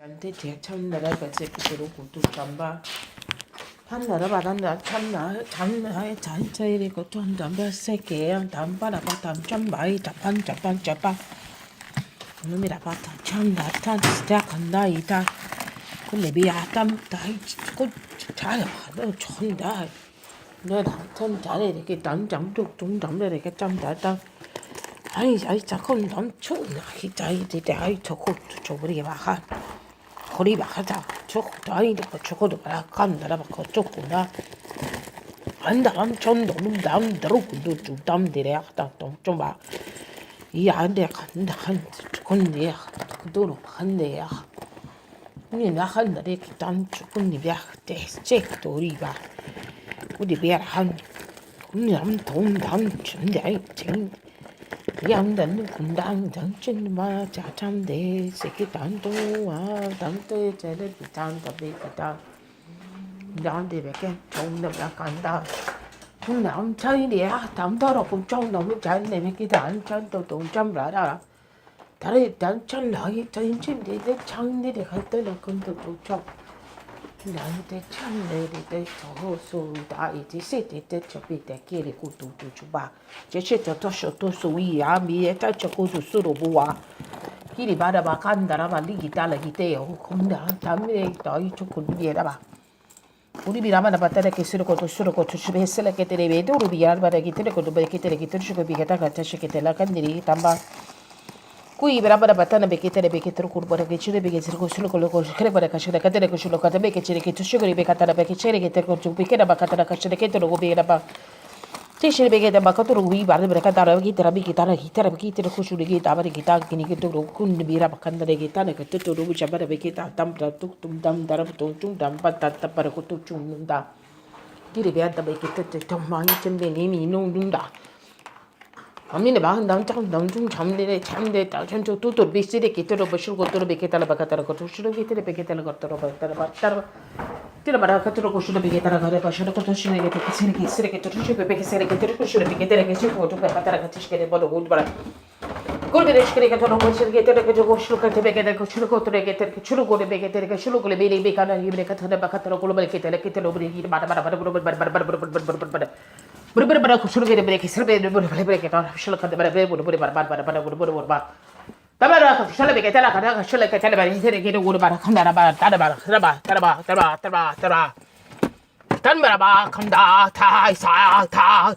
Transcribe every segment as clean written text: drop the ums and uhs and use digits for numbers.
한테 참나라 가세기로 고도 잠바 한나라 바단다 참나 잔차이리 고도 잠바 세게 담바라바 담참 마이 자판 놈이라 바타 참나 탄 시작한다 이다 근데비야 땀다 고 잘해 너 천다 너 남천 잘해 이렇게 남잠도 좀 담래 이렇게 짬다 아이 자꾸 넘쳐 나기 이제 아이 저거 저버리게 막아 거리 막하다 저것도 아니고 저것도 막간다라 막 저거나 안다 엄청 너무 남대로 근데 좀 남들에 하다 좀이 안돼 간다 한 건데 그도로 한대야 우리 나한다리 단 조금이야 대책 도리가 우리 배한 우리 남돈 준대 아이 양단은 군당 당신마 자참대 새끼 단도와 당도에 제를 비탄다 베가다 나한테 베게 정답 간다 남 차이리야 담더러 공정 너무 잘 내매기도 안 찬도 동점 라라 다른 단천 나이 전신대 창내대 갈 때는 근도 도착 나한테 참내리대 저소다 이제 세대 저비 때 길이 고도도 주바 제시도 도쇼도 소이야 미에 따쳐고도 수로 보아 길이 바라봐 간다라마 리기 달라기대요 공다 담에 너희 조금 미에라봐 우리 비라마나 바다게 쓰르고도 주시베 했을게 때레베도 루비야 바라기 때레고도 베게 때레기 뜨시고 비게다 같아시게 될라간들이 담바 kui berapa batana bekitere bekitero kurbara kecire bekitero kusulo kolo kere bara kashira kadere kusulo kada bekicire kitu shuguri bekatara bekicire kitero kutu bekera bakatara kashire kitero gobera ba tishire bekeda bakatoro wi barde berakatara bekitera bekitero kusuri kita bari kita kini kitero kun bira bakandare kita ne kitero rubu chabara bekita tam dam darab tum dam patata para kutu chunda kiri beata bekitero tomai tembe nimi nunda 언니네 막 남장 남중 잠들에 잠들다 전주 두두 비스리 기토로 버실고 도로 베게달라 바카타라 거 두시로 기토로 베게달라 거토로 바타라 티라 바라 카토로 고시로 베게달라 가레 바시로 코토시네 게테 키스리 쓰레게 토르시 베베게 쓰레게 토르시로 베게달라 게시고 도 바타라 카티시게 버도 고드바라 골베레 시케게 토로 고시르게 테레게 고시로 카테 베게달 고시로 코토레 게테 추루 고레 베게테레 슈루 고레 베리 베카나 이브레 카타라 바카타라 골베레 게테레 게테로 브리 바라 berbeda kusul beda beda kisah beda beda kita kusul kita beda beda tabara kusul beda kita lah kada kusul kita beda ini kita guru bara kanda bara tada tan bara kanda ta isa ta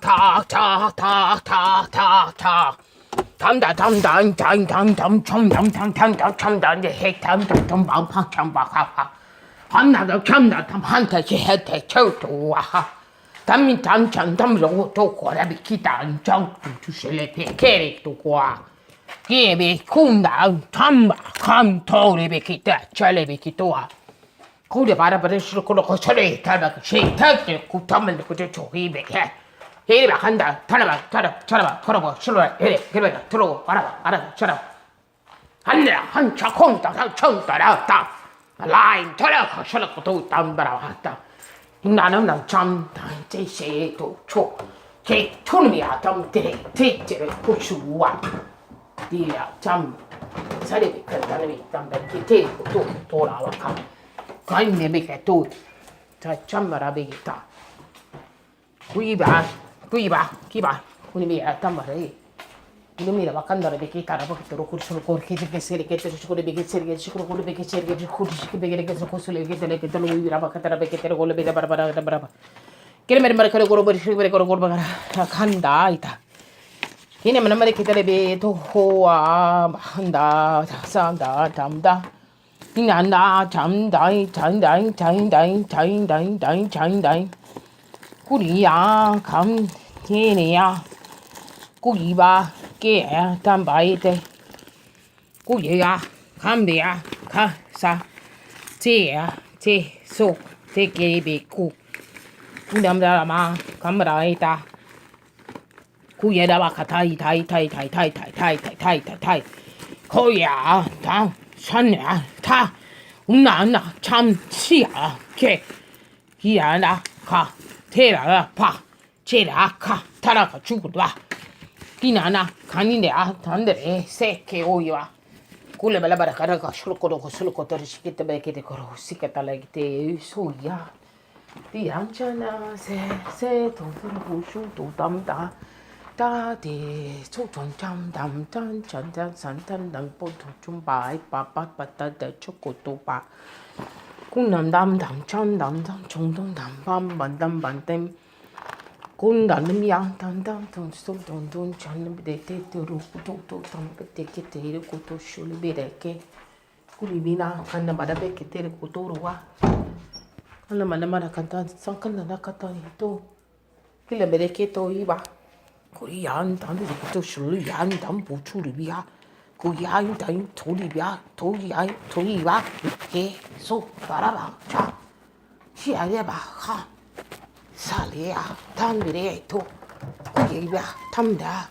tam hek tam bang pak cham bak hamna tam hanta hete choto 담민 담창 담으로 또 고라비 기단 정도 주실래 베케리 또 고아 게베 콩다 담바 감토리베 기타 잘레베 기토아 고려 바라바를 실고로 거쳐레 달바 쉐이타게 구탐을 그저 조기베 헤리 박한다 타라바 걸어봐 실로라 헤리 그래 들어오고 알아봐 쳐라 한내라 한 차콩다 청따라 라인 터라 거쳐라 또 담바라 왔다 나는 참 제시도 초 개토미야 담들이 대체를 고추와 디야 참 사리비 간다는 담배 기대 또 돌아와 가 가인네비게 또자 참마라비기다 구이바 기바 우리미야 담마리 이놈이라 막간다라 베기타라 버기도록 고르스로 고르케게 세리게 뜨시고 베게 세리게 시고 고르 베게 세리게 고르시게 베게 게서 고슬레게 teleke telo 우이라 바카타라 베게 테로 골레 베다 바라바라 게르메르 마르카로 고르 버리시게 베 고르 고르 간다 이다 이네 만마리 기타레베 도호아 한다 산다 담다 이난다 잠다이 자인다이 꾸리야 감 케네야 꾸이바 게 담바이데 꾸예야 감베야 가사 제야 제소 제게베쿠 우남다마 감라이다 구예다바 가타이 타이 거야 다 산야 다 운나나 참치야 게 기야나 가 테라라 파 제라 가 타라가 죽을라 기나나 간이네 단데레 세케 오이와 Kuule bala bara kara ka sulko torishikite bekite koro sikata legite suya. Di anchana se to bushu to damda. Da de so cham dam tan chan dan san tan dang po to chum bai pa ta de chokoto pa. Kung nam dam chan dam chung dong dam bam ban tem. Kung dam yang tan ton so don chan de te ru to tam te ke te ru to shuli be de ke. Kulibina kan bada be ke te ru to ruwa. Kan mana kanta san kan na kata itu. Kila be ke to iba. Kuri yan dan de to shuli yan dan bu chu li bia. Ku yan dan to li bia to yan to iba. Ke so para ba cha. Chi ai ba ha. Salia tam de to. Ku ye ba tam da.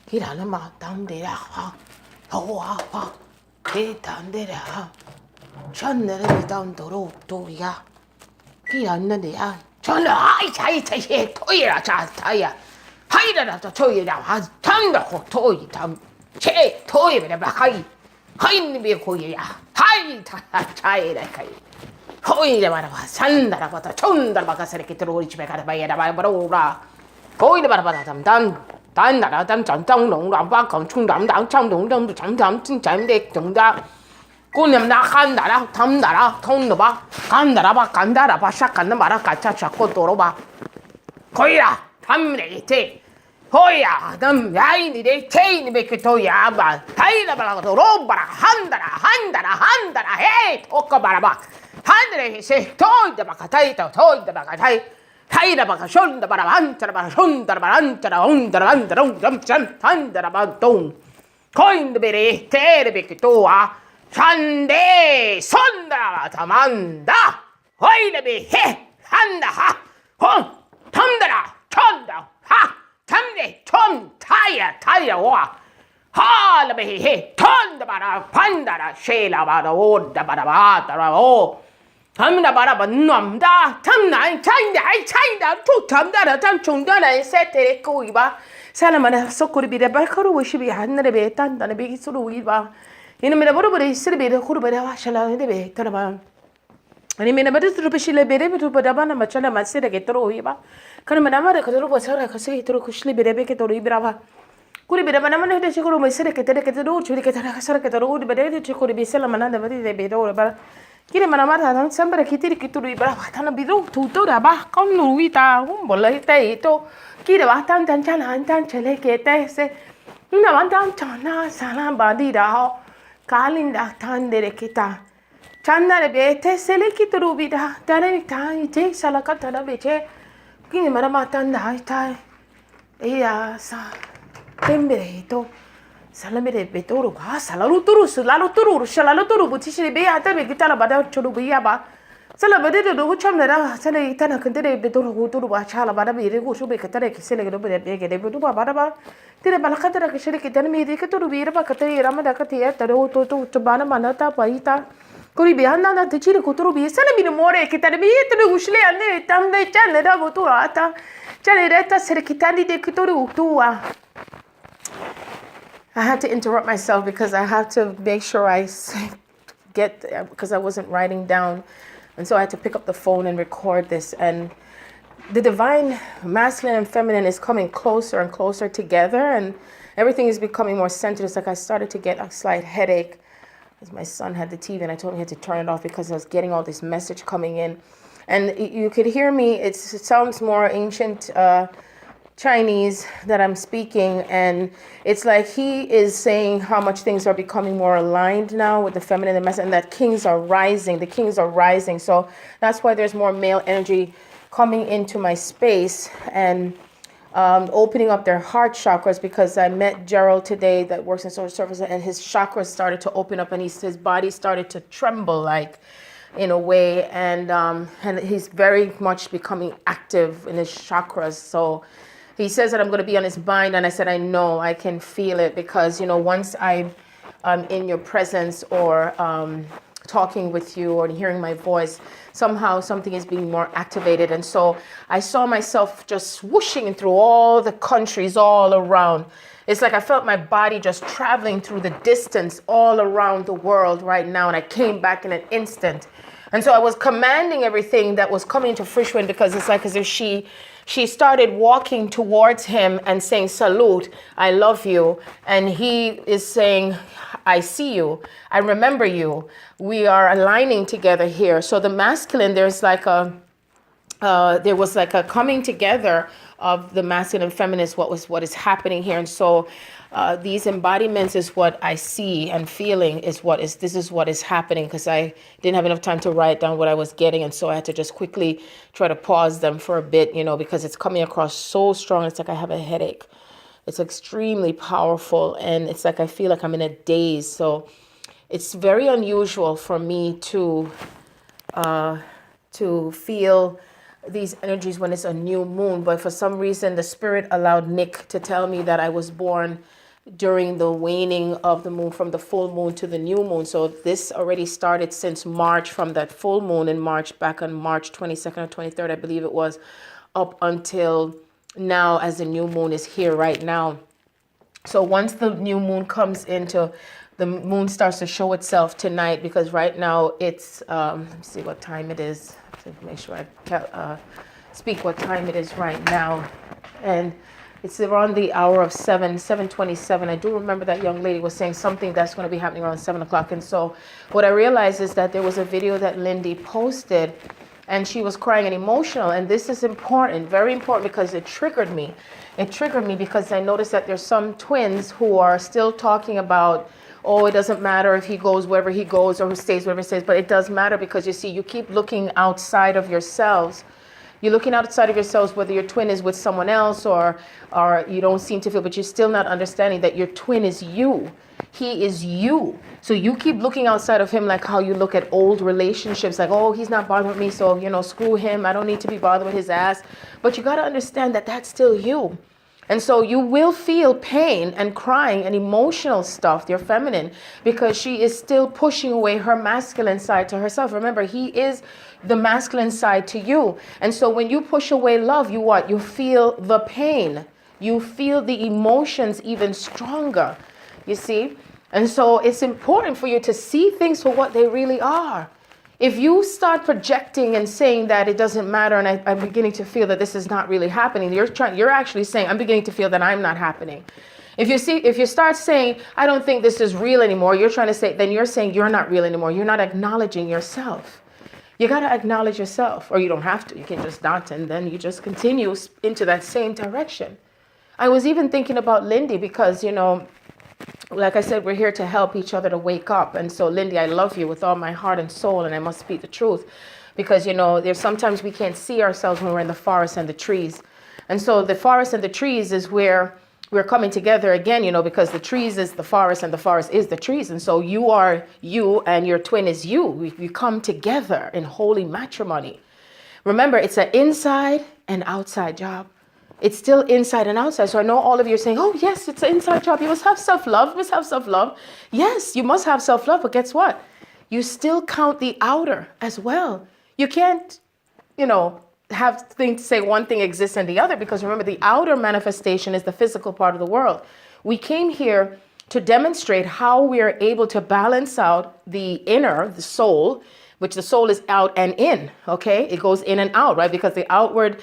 Ki ra na ma tam de ra ha. Ho ha. Ke tam de ra. Chan de bi tam to ro to ya. Ki an na de ya. Chan ai chai he to ya cha ta ya. Hai da da to ya da ha tam da ho to yi tam. Che to yi ba hai. Hai ni be ko ya. Hai ta chai da kai. Hoi da bara sandara bata chondar baka sare ke tro ich be kada ba ya da ba bro ra. Hoi da bara bata tam dan da tam chan tong long ram ba kong chung dam dang chang dong dong chang chang ching chang de dong da. Ku nem da khan da ra tham da ra thong da ba kan da ra ba sha kan da mara ka cha cha ko to ro ba. Hoi ra tham re te. Hoi ya dam yai ni de te ni be ke to ya ba. Hai da ba to ro ba han da ra he to ka bara ba. 하늘에 세 토이다 바카 타이다 토이다 바카 타이다 바카 손다 바라 한자라 바라 손다 바라 한자라 온다라 한다라 온담 한다라 바동 코인드 베리 테레베키 토아 산데 손다 담한다 호이레비 해 한다 하혼 탐다라 촌다 하 탐네 촌 타야 와 하라베 해 톤다 바라 판다라 쉐라 바라 오다 바라 바다라 오 Hamna bara ba nomda tamna chainda tu tamda tam chungda na setere ko iba salamana sokuri bi ba kharu wishi bi hanna be tan tan be suru iba ina mena boru bore sir be khuru be wa shala ne be taraba ani mena bade tru bishile be be tu bada bana machala masira ke tro iba kana mena mara ka tro ba sara ka se tro kushli be be ke tro ibra ba kuri be bana mena de shikuru masira ke tere ke tro churi ke tara ka sara ke tro be de chikuri be salamana de be do ba Kira mana mana tan sambara kitiri kituru ibra tan biru tutu da ba kon nuita bolai te itu kira ba tan chana tan chele ke te se ina ban tan chana sala badi da kalin da tan dere kita chanda le be te sele kituru bi da tare ta ite sala ka tara be che kini mana matan da ita iya sa tembe itu Salamere betoro ba salalu turu shalalu turu butishi be ata be kitala bada chodu be ba sala bade do chamna ra sala itana kandere betoro go turu ba chala bada be go shube katare kisele go be ge de du ba bada ba tire bala katara kisele kitan me de katuru be ra ba katare rama da katiya taro to bana manata paita kuri be hanna da tichire ko turu be sala bi more kitare be turu ushle anne tamde channe da go tu ata chale reta sere kitani de kituru tua I had to interrupt myself because I have to make sure I get, because I wasn't writing down. And so I had to pick up the phone and record this. And the divine masculine and feminine is coming closer and closer together. And everything is becoming more centered. It's like I started to get a slight headache. Because my son had the TV and I told him he had to turn it off because I was getting all this message coming in. And you could hear me. It sounds more ancient Chinese that I'm speaking, and it's like he is saying how much things are becoming more aligned now with the feminine and masculine, and that kings are rising. The kings are rising. So that's why there's more male energy coming into my space and opening up their heart chakras, because I met Gerald today that works in social services, and his chakras started to open up and his body started to tremble, like in a way, and he's very much becoming active in his chakras. So he says that I'm going to be on his mind, and I said, I know, I can feel it, because, you know, once I'm in your presence or talking with you or hearing my voice, somehow something is being more activated. And so I saw myself just swooshing through all the countries all around. It's like I felt my body just traveling through the distance all around the world right now. And I came back in an instant. And so I was commanding everything that was coming to fruition, because it's like as if she started walking towards him and saying, salute, I love you. And he is saying, I see you. I remember you. We are aligning together here. So the masculine, there was like a coming together of the masculine and feminine, what is happening here. And so these embodiments is what I see, and feeling this is what is happening, because I didn't have enough time to write down what I was getting. And so I had to just quickly try to pause them for a bit, because it's coming across so strong. It's like I have a headache. It's extremely powerful. And it's like I feel like I'm in a daze. So it's very unusual for me to feel these energies when it's a new moon. But for some reason, the spirit allowed Nick to tell me that I was born during the waning of the moon, from the full moon to the new moon. So this already started since March, from that full moon in March, back on March 22nd or 23rd, I believe it was, up until now, as the new moon is here right now. So once the new moon comes into, the moon starts to show itself tonight, because right now it's, let me see what time it is, to make sure I speak what time it is right now. And it's around the hour of 7:27. I do remember that young lady was saying something that's going to be happening around 7 o'clock. And so what I realized is that there was a video that Lindy posted, and she was crying and emotional. And this is important, very important, because it triggered me. It triggered me because I noticed that there's some twins who are still talking about, oh, it doesn't matter if he goes wherever he goes or who stays wherever he stays. But it does matter, because you see, you keep looking outside of yourselves. You're looking outside of yourselves, whether your twin is with someone else or you don't seem to feel, but you're still not understanding that your twin is you. He is you. So you keep looking outside of him, like how you look at old relationships, like, oh, he's not bothering with me, so, screw him. I don't need to be bothered with his ass. But you got to understand that that's still you. And so you will feel pain and crying and emotional stuff, your feminine, because she is still pushing away her masculine side to herself. Remember, he is the masculine side to you. And so when you push away love, you what? You feel the pain. You feel the emotions even stronger, you see? And so it's important for you to see things for what they really are. If you start projecting and saying that it doesn't matter, and I'm beginning to feel that this is not really happening, you're actually saying, I'm beginning to feel that I'm not happening. If you start saying, I don't think this is real anymore, you're trying to say, then you're saying you're not real anymore. You're not acknowledging yourself. You got to acknowledge yourself, or you don't have to. You can just not, and then you just continue into that same direction. I was even thinking about Lindy, because, like I said, we're here to help each other to wake up. And so, Lindy, I love you with all my heart and soul, and I must speak the truth. Because, there's sometimes we can't see ourselves when we're in the forest and the trees. And so the forest and the trees is where we're coming together again, because the trees is the forest and the forest is the trees. And so you are you and your twin is you. We come together in holy matrimony. Remember, it's an inside and outside job. It's still inside and outside. So I know all of you are saying, oh, yes, it's an inside job. You must have self-love. You must have self-love. Yes, you must have self-love. But guess what? You still count the outer as well. You can't, have things say one thing exists and the other, because remember, the outer manifestation is the physical part of the world. We came here to demonstrate how we are able to balance out the inner, the soul, which the soul is out and in, okay? It goes in and out, right? Because the outward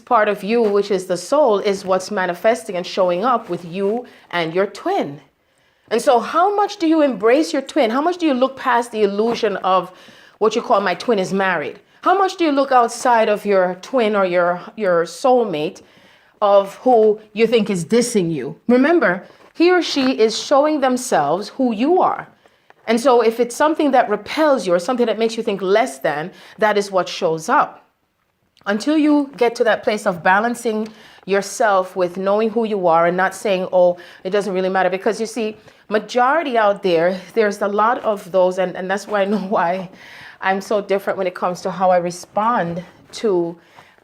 part of you, which is the soul, is what's manifesting and showing up with you and your twin. And so how much do you embrace your twin? How much do you look past the illusion of what you call my twin is married? How much do you look outside of your twin or your soulmate of who you think is dissing you? Remember, he or she is showing themselves who you are. And so if it's something that repels you or something that makes you think less than, that is what shows up. Until you get to that place of balancing yourself with knowing who you are and not saying, oh, it doesn't really matter. Because you see, majority out there, there's a lot of those, and that's why I know why I'm so different when it comes to how I respond to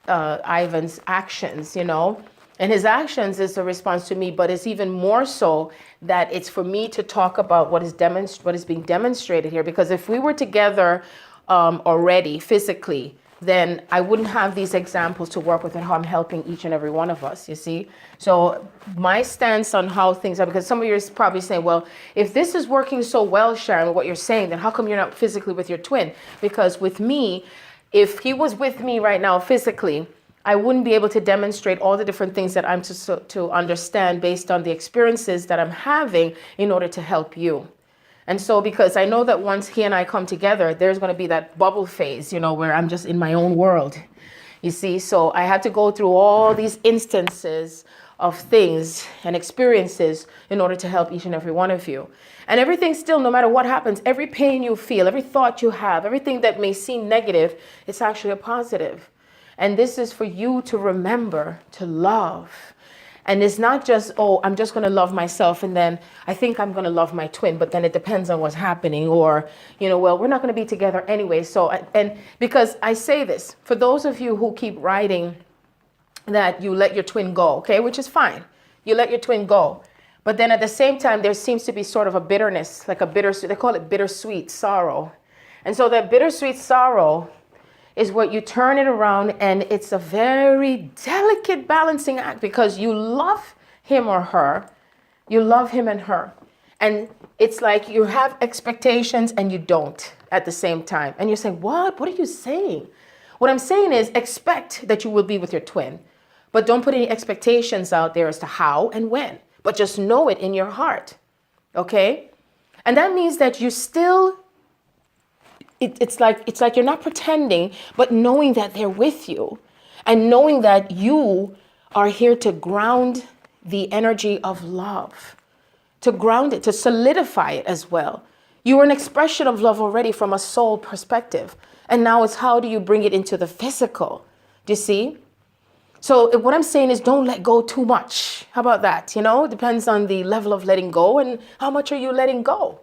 Ivan's actions, And his actions is a response to me, but it's even more so that it's for me to talk about what is being demonstrated here. Because if we were together already physically, then I wouldn't have these examples to work with and how I'm helping each and every one of us, you see? So my stance on how things are, because some of you are probably saying, well, if this is working so well, Sharon, what you're saying, then how come you're not physically with your twin? Because with me, if he was with me right now physically, I wouldn't be able to demonstrate all the different things that I'm to understand based on the experiences that I'm having in order to help you. And so, because I know that once he and I come together, there's going to be that bubble phase, where I'm just in my own world, you see. So I had to go through all these instances of things and experiences in order to help each and every one of you. And everything still, no matter what happens, every pain you feel, every thought you have, everything that may seem negative, it's actually a positive. And this is for you to remember to love. And it's not just, oh, I'm just going to love myself and then I think I'm going to love my twin, but then it depends on what's happening, or, well, we're not going to be together anyway. So, and because I say this, for those of you who keep writing that you let your twin go, okay, which is fine. You let your twin go. But then at the same time, there seems to be sort of a bitterness, like a bittersweet, they call it bittersweet sorrow. And so that bittersweet sorrow is what you turn it around, and it's a very delicate balancing act because you love him or her, you love him and her. And it's like you have expectations and you don't at the same time. And you're saying, what? What are you saying? What I'm saying is expect that you will be with your twin, but don't put any expectations out there as to how and when, but just know it in your heart, okay? And that means that you still, it's like you're not pretending, but knowing that they're with you and knowing that you are here to ground the energy of love, to ground it, to solidify it as well. You are an expression of love already from a soul perspective. And now it's how do you bring it into the physical? Do you see? So what I'm saying is don't let go too much. How about that? It depends on the level of letting go and how much are you letting go?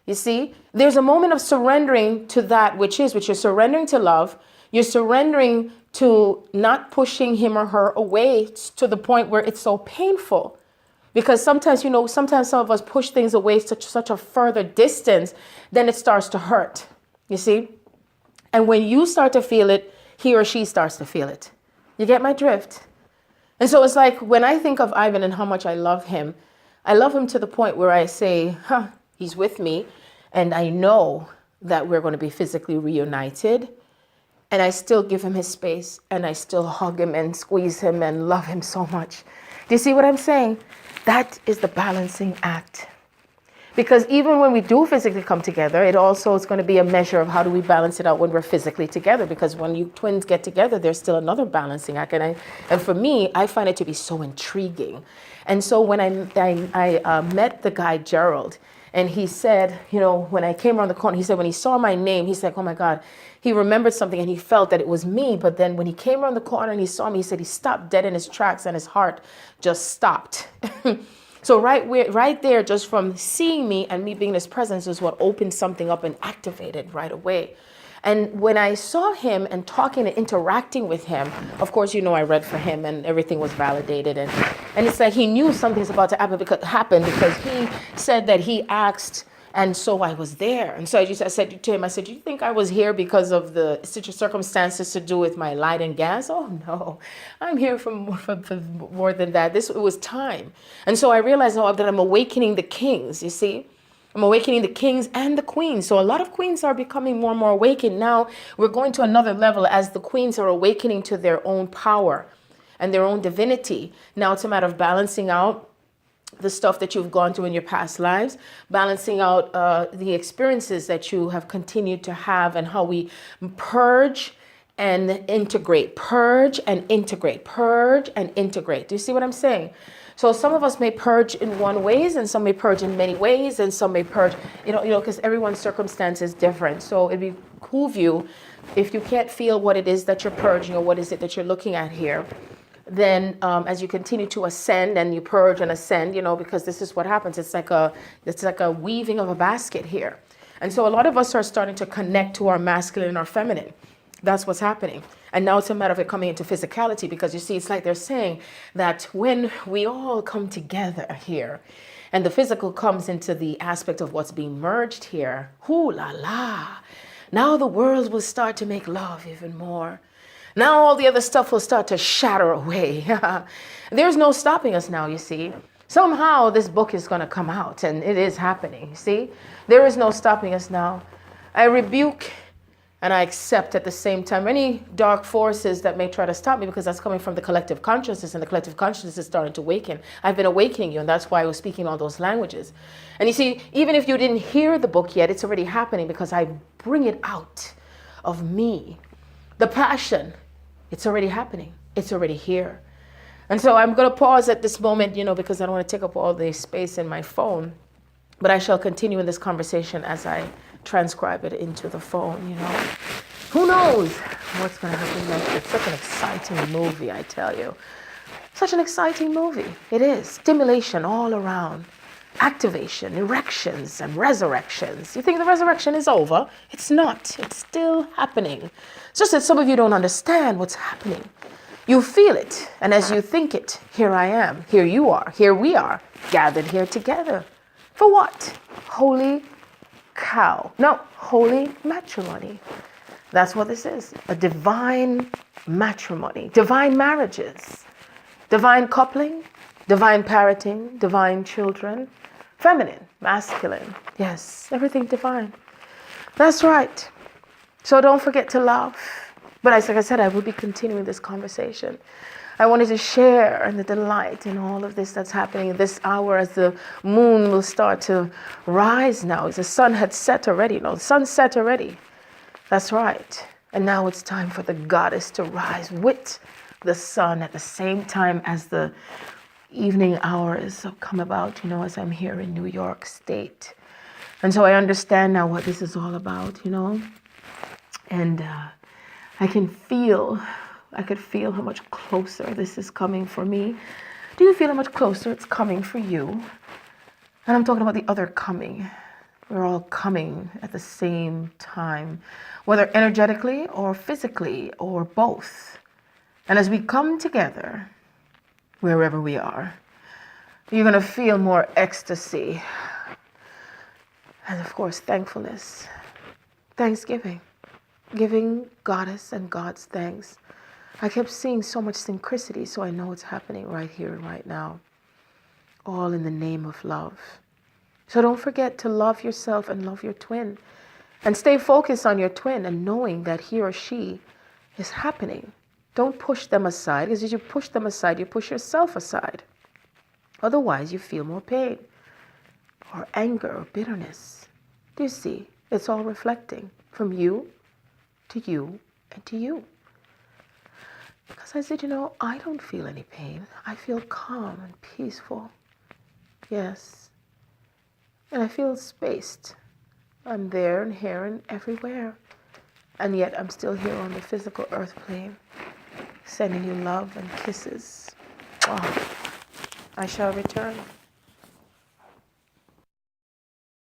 You see, there's a moment of surrendering to that which you're surrendering to love. You're surrendering to not pushing him or her away to the point where it's so painful. Because sometimes, sometimes some of us push things away to such a further distance, then it starts to hurt. You see? And when you start to feel it, he or she starts to feel it. You get my drift? And so it's like when I think of Ivan and how much I love him to the point where I say, he's with me, and I know that we're going to be physically reunited, and I still give him his space, and I still hug him and squeeze him and love him so much. Do you see what I'm saying? That is the balancing act. Because even when we do physically come together, it also is going to be a measure of how do we balance it out when we're physically together. Because when you twins get together, there's still another balancing act. And for me, I find it to be so intriguing. And so when I met the guy, Gerald, and he said, when I came around the corner, he said, when he saw my name, he's like, oh my God, he remembered something and he felt that it was me. But then when he came around the corner and he saw me, he said he stopped dead in his tracks and his heart just stopped. So right there, just from seeing me and me being in his presence is what opened something up and activated right away. And when I saw him and talking and interacting with him, of course, I read for him and everything was validated. And it's like he knew something's about to happen because he said that he asked, and so I was there. And so I said to him, do you think I was here because of the circumstances to do with my light and gas? Oh, no, I'm here for more than that. It was time. And so I realized that I'm awakening the kings, you see? I'm awakening the kings and the queens. So a lot of queens are becoming more and more awakened. Now we're going to another level as the queens are awakening to their own power and their own divinity. Now it's a matter of balancing out the stuff that you've gone through in your past lives, balancing out the experiences that you have continued to have, and how we purge and integrate, purge and integrate, purge and integrate. Do you see what I'm saying? So some of us may purge in one ways, and some may purge in many ways, and some may purge, because everyone's circumstance is different. So it'd be cool of you, if you can't feel what it is that you're purging or what is it that you're looking at here, then as you continue to ascend and you purge and ascend, because this is what happens. It's like a weaving of a basket here. And so a lot of us are starting to connect to our masculine and our feminine. That's what's happening. And now it's a matter of it coming into physicality, because you see, it's like they're saying that when we all come together here and the physical comes into the aspect of what's being merged here, hoo la la, Now the world will start to make love even more. Now all the other stuff will start to shatter away. There's no stopping us now, you see. Somehow this book is going to come out, and it is happening, you see. There is no stopping us now. I rebuke and I accept at the same time any dark forces that may try to stop me, because that's coming from the collective consciousness, and the collective consciousness is starting to awaken. I've been awakening you, and that's why I was speaking all those languages. And you see, even if you didn't hear the book yet, it's already happening, because I bring it out of me. The passion, it's already happening. It's already here. And so I'm going to pause at this moment, because I don't want to take up all the space in my phone. But I shall continue in this conversation as I transcribe it into the phone, Who knows what's going to happen next? It's such an exciting movie, I tell you. Such an exciting movie. It is. Stimulation all around. Activation, erections, and resurrections. You think the resurrection is over? It's not. It's still happening. It's just that some of you don't understand what's happening. You feel it, and as you think it, here I am, here you are, here we are, gathered here together. For what? Holy cow. No, holy matrimony. That's what this is. A divine matrimony. Divine marriages. Divine coupling. Divine parenting. Divine children. Feminine. Masculine. Yes, everything divine. That's right. So don't forget to love. But like I said, I will be continuing this conversation. I wanted to share in the delight in all of this that's happening this hour, as the moon will start to rise now. The sun had set already. No, the sun set already. That's right. And now it's time for the goddess to rise with the sun at the same time as the evening hours have come about, as I'm here in New York State. And so I understand now what this is all about, And I could feel how much closer this is coming for me. Do you feel how much closer it's coming for you? And I'm talking about the other coming. We're all coming at the same time, whether energetically or physically or both. And as we come together, wherever we are, you're going to feel more ecstasy. And of course, thankfulness, thanksgiving. Giving goddess and God's thanks. I kept seeing so much synchronicity, so I know it's happening right here and right now. All in the name of love. So don't forget to love yourself and love your twin. And stay focused on your twin and knowing that he or she is happening. Don't push them aside, because as you push them aside, you push yourself aside. Otherwise, you feel more pain or anger or bitterness. Do you see? It's all reflecting from you to you and to you. Because I said, I don't feel any pain. I feel calm and peaceful. Yes. And I feel spaced. I'm there and here and everywhere. And yet I'm still here on the physical earth plane, sending you love and kisses. Oh, I shall return.